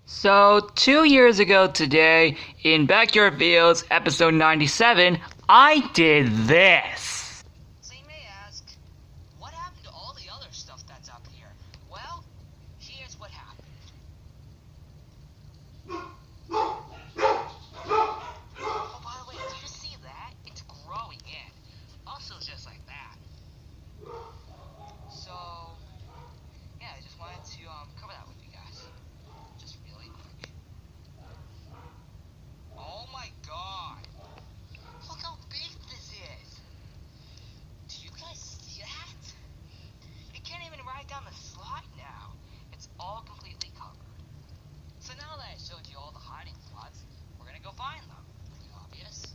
So, 2 years ago today, in Backyard Videos, episode 97, I did this. So you may ask, what happened to all the other stuff that's up here? Well, here's what happened. Oh, by the way, do you see that? It's growing in. Also just like that. So, yeah, I just wanted to cover that with you guys. Just really quick. Oh my god! Look how big this is! Do you guys see that? You can't even ride down the slide now. It's all completely covered. So now that I showed you all the hiding spots, we're gonna go find them. Pretty obvious.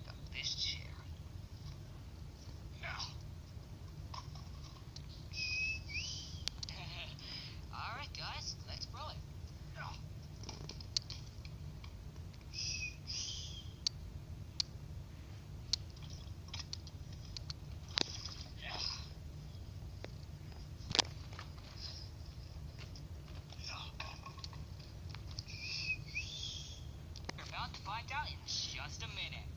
Got this chair. Alright guys, let's roll it. We're about to find out in just a minute.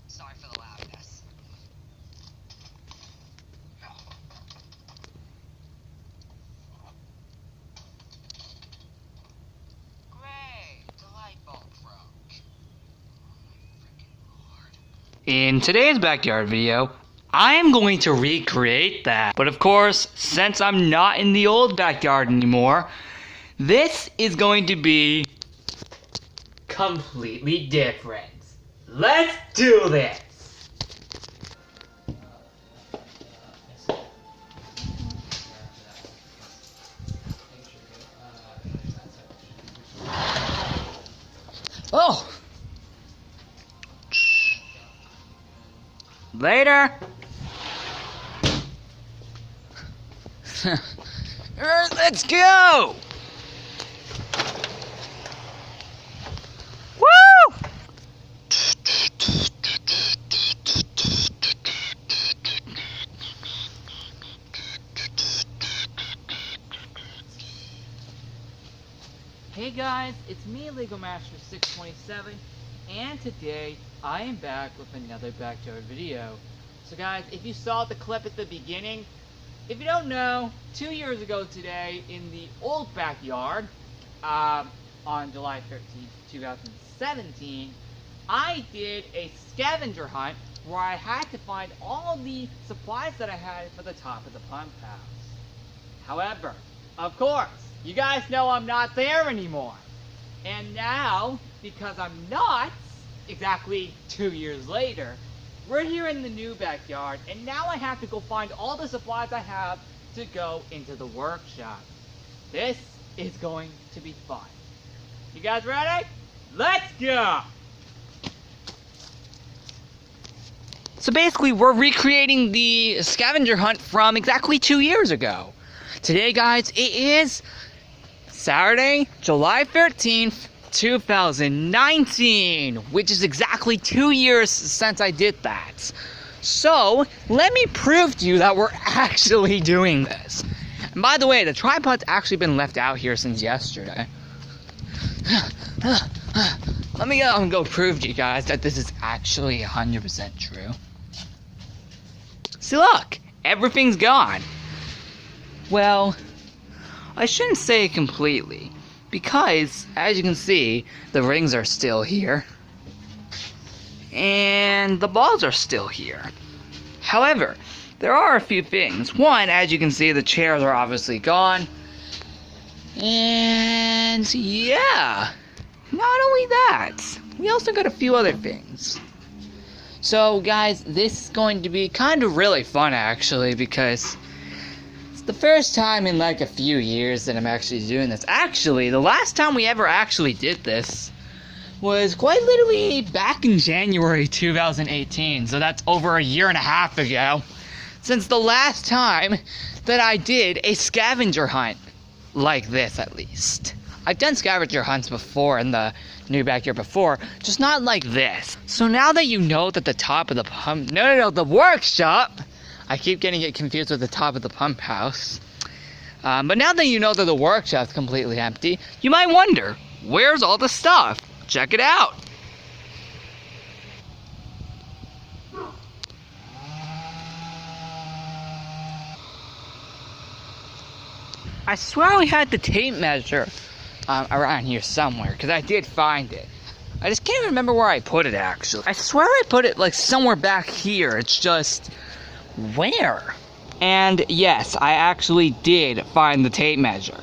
Sorry for the loudness. Great, the light bulb broke. Oh my freaking lord. In today's Backyard video, I'm going to recreate that. But of course, since I'm not in the old backyard anymore, this is going to be completely different. Let's do this! Oh! Later! Let's go! Woo! Hey guys, it's me, Lego Master 627, and today I am back with another backyard video. So guys, if you saw the clip at the beginning, if you don't know, 2 years ago today in the old backyard, on July 13th, 2017, I did a scavenger hunt where I had to find all the supplies that I had for the top of the pump house. However, of course, you guys know I'm not there anymore. And now, because I'm not, exactly 2 years later, we're here in the new backyard, and now I have to go find all the supplies I have to go into the workshop. This is going to be fun. You guys ready? Let's go! So basically, we're recreating the scavenger hunt from exactly 2 years ago. Today, guys, it is Saturday, July 13th, 2019, which is exactly 2 years since I did that. So, let me prove to you that we're actually doing this. And by the way, the tripod's actually been left out here since yesterday. Let me go prove to you guys that this is actually 100% true. See, look, everything's gone. Well, I shouldn't say it completely, because, as you can see, the rings are still here, and the balls are still here. However, there are a few things. One, as you can see, the chairs are obviously gone, and yeah, not only that, we also got a few other things. So, guys, this is going to be kind of really fun, actually, because it's the first time in like a few years that I'm actually doing this. Actually, the last time we ever actually did this was quite literally back in January 2018, so that's over a year and a half ago, since the last time that I did a scavenger hunt like this, at least. I've done scavenger hunts before in the new backyard before, just not like this. So now that you know that the top of the pump, the workshop, I keep getting it confused with the top of the pump house. But now that you know that the workshop's completely empty, you might wonder, where's all the stuff? Check it out. I swear we had the tape measure around here somewhere, because I did find it. I just can't remember where I put it, actually. I swear I put it like somewhere back here. It's just, where? And yes, I actually did find the tape measure.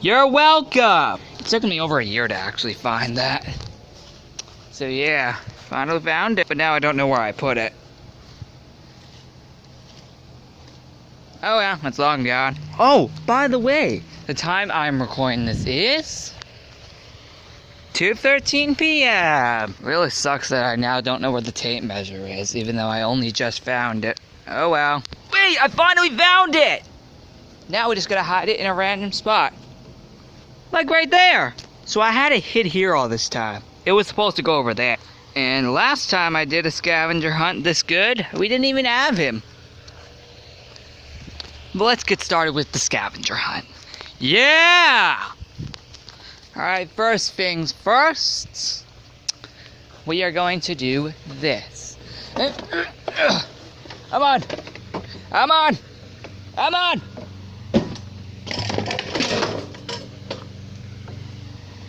You're welcome! It took me over a year to actually find that. So yeah, finally found it, but now I don't know where I put it. Oh well, it's long gone. Oh, by the way, the time I'm recording this is 2:13 p.m. Really sucks that I now don't know where the tape measure is, even though I only just found it. Oh well. Wait, I finally found it! Now we just gotta hide it in a random spot. Like right there. So I had it hid here all this time. It was supposed to go over there. And last time I did a scavenger hunt this good, we didn't even have him. But let's get started with the scavenger hunt. Yeah! Alright, first things first. We are going to do this. Come on! Come on! Come on!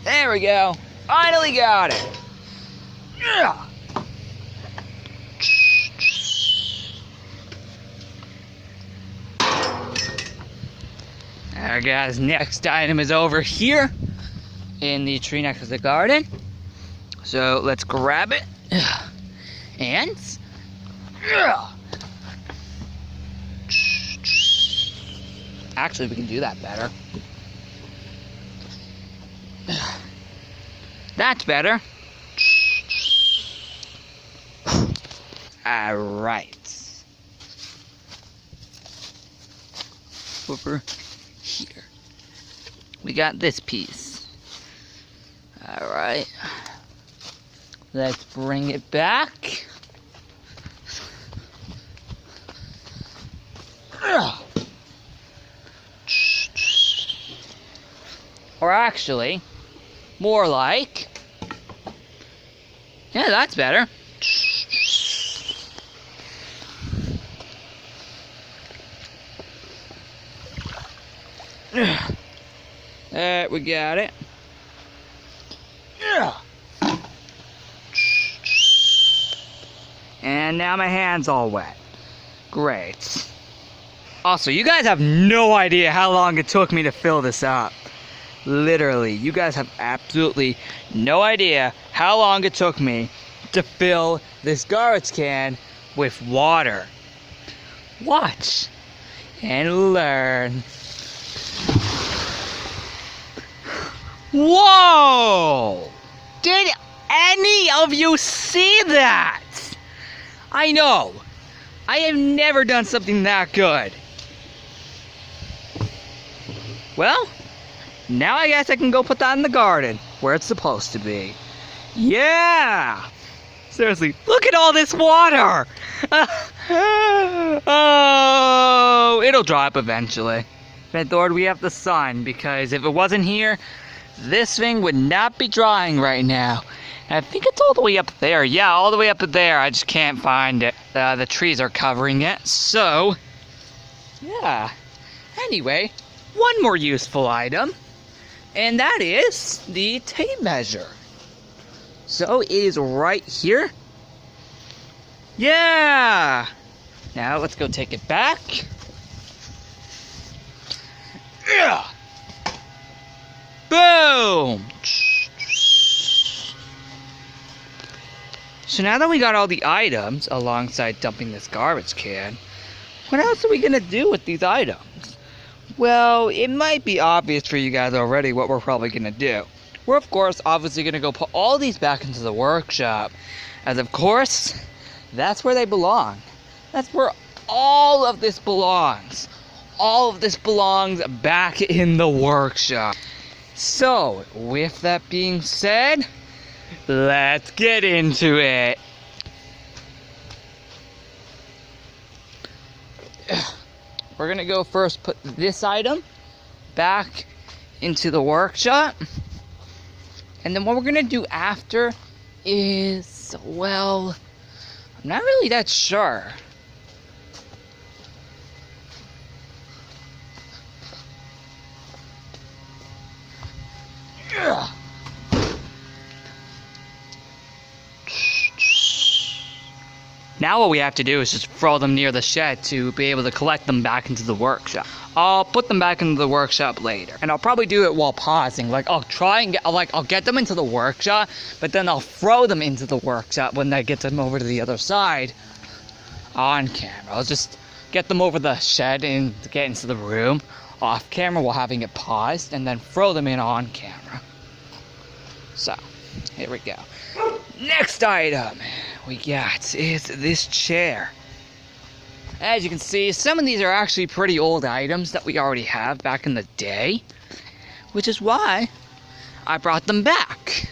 There we go. Finally got it. Alright guys, next item is over here in the tree next to the garden. So let's grab it. And actually, we can do that better. That's better. Alright. Over here. We got this piece. Alright. Let's bring it back. Or actually, more like, yeah, that's better. There, we got it. And now my hand's all wet. Great. Also, you guys have no idea how long it took me to fill this up. Literally, you guys have absolutely no idea how long it took me to fill this garbage can with water. Watch and learn. Whoa! Did any of you see that? I know. I have never done something that good. Well, now I guess I can go put that in the garden, where it's supposed to be. Yeah! Seriously, look at all this water! Oh, it'll dry up eventually. Thank Lord we have the sun, because if it wasn't here, this thing would not be drying right now. And I think it's all the way up there. Yeah, all the way up there. I just can't find it. The trees are covering it. So, yeah. Anyway, one more useful item. And that is the tape measure. So it is right here. Yeah! Now let's go take it back. Yeah! Boom! So now that we got all the items alongside dumping this garbage can, what else are we gonna do with these items? Well, it might be obvious for you guys already what we're probably gonna do. we're of course obviously going to go put all these back into the workshop. As of course, that's where they belong. That's where all of this belongs. All of this belongs back in the workshop. So, with that being said, let's get into it. We're gonna go first put this item back into the workshop. And then what we're gonna do after is, well, I'm not really that sure. Now what we have to do is just throw them near the shed to be able to collect them back into the workshop. I'll put them back into the workshop later, and I'll probably do it while pausing. Like I'll get them into the workshop, but then I'll throw them into the workshop when I get them over to the other side on camera. I'll just get them over the shed and get into the room off camera while having it paused, and then throw them in on camera. So, here we go. Next item we got is this chair. As you can see, some of these are actually pretty old items that we already have back in the day, which is why I brought them back.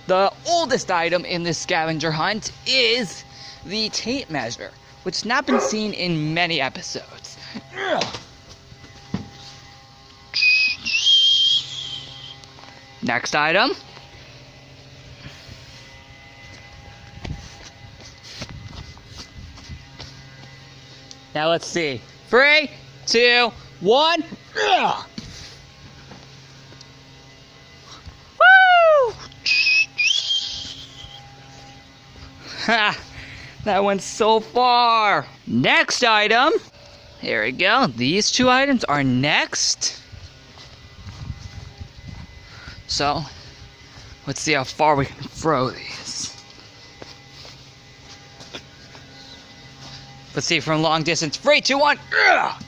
The oldest item in this scavenger hunt is the tape measure, which has not been seen in many episodes. Next item. Now let's see. 3, 2, 1. Ugh! Woo! Ha! That went so far. Next item. Here we go. These two items are next. So, let's see how far we can throw these. Let's see from long distance. 3, 2, 1. Ugh!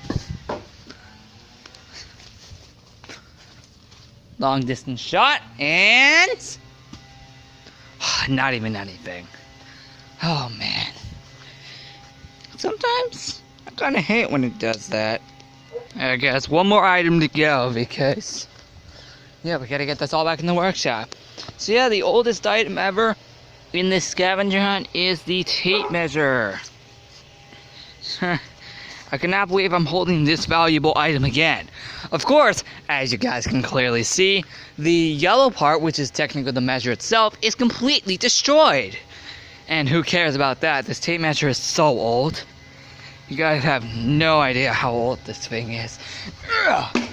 Long distance shot, and not even anything. Oh man. Sometimes I kind of hate when it does that. I guess one more item to go because, yeah, we gotta get this all back in the workshop. So yeah, the oldest item ever in this scavenger hunt is the tape measure. I cannot believe I'm holding this valuable item again. Of course, as you guys can clearly see, the yellow part, which is technically the measure itself, is completely destroyed. And who cares about that? This tape measure is so old. You guys have no idea how old this thing is. Ugh.